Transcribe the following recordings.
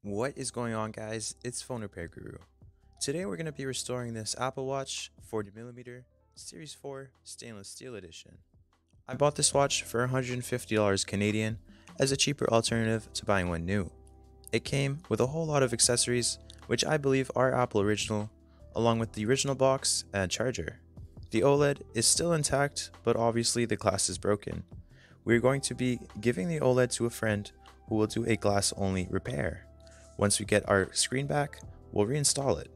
What is going on, guys? It's Phone Repair Guru. Today we're going to be restoring this Apple Watch 40mm Series 4 Stainless Steel Edition. I bought this watch for $150 Canadian as a cheaper alternative to buying one new. It came with a whole lot of accessories which I believe are Apple original, along with the original box and charger. The OLED is still intact, but obviously the glass is broken. We're going to be giving the OLED to a friend who will do a glass-only repair. Once we get our screen back, we'll reinstall it.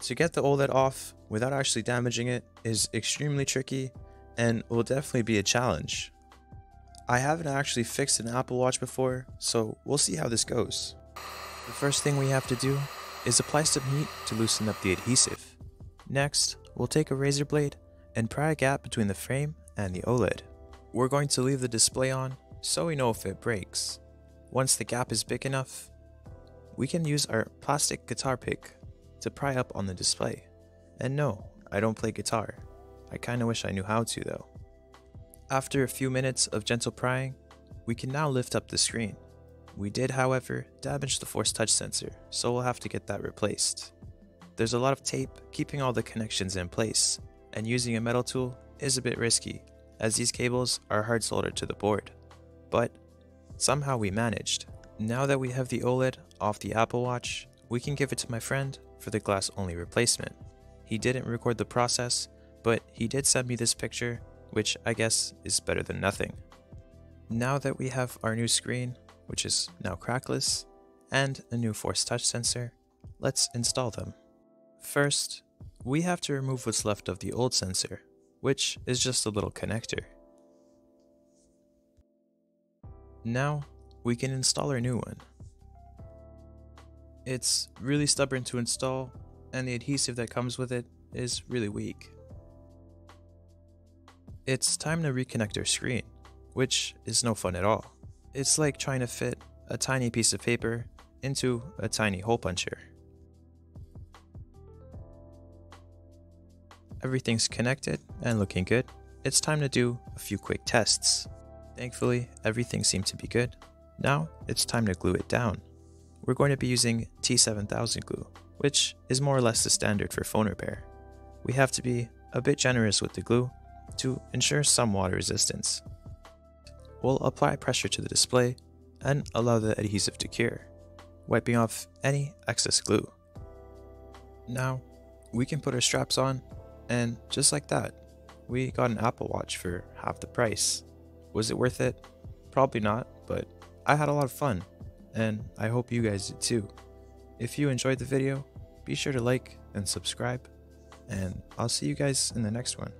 To get the OLED off without actually damaging it is extremely tricky and will definitely be a challenge. I haven't actually fixed an Apple Watch before, so we'll see how this goes. The first thing we have to do is apply some heat to loosen up the adhesive. Next, we'll take a razor blade and pry a gap between the frame and the OLED. We're going to leave the display on so we know if it breaks. Once the gap is big enough, we can use our plastic guitar pick to pry up on the display. And no, I don't play guitar. I kinda wish I knew how to though. After a few minutes of gentle prying, we can now lift up the screen. We did, however, damage the Force Touch sensor, so we'll have to get that replaced. There's a lot of tape keeping all the connections in place, and using a metal tool is a bit risky, as these cables are hard soldered to the board. But somehow we managed. Now that we have the OLED off the Apple Watch, we can give it to my friend for the glass-only replacement. He didn't record the process, but he did send me this picture, which I guess is better than nothing. Now that we have our new screen, which is now crackless, and a new Force Touch sensor, let's install them. First, we have to remove what's left of the old sensor, which is just a little connector. Now, we can install our new one. It's really stubborn to install, and the adhesive that comes with it is really weak. It's time to reconnect our screen, which is no fun at all. It's like trying to fit a tiny piece of paper into a tiny hole puncher. Everything's connected and looking good. It's time to do a few quick tests. Thankfully, everything seemed to be good. Now, it's time to glue it down. We're going to be using T7000 glue, which is more or less the standard for phone repair. We have to be a bit generous with the glue to ensure some water resistance. We'll apply pressure to the display and allow the adhesive to cure, wiping off any excess glue. Now, we can put our straps on, and just like that, we got an Apple Watch for half the price. Was it worth it? Probably not, but I had a lot of fun, and I hope you guys did too. If you enjoyed the video, be sure to like and subscribe, and I'll see you guys in the next one.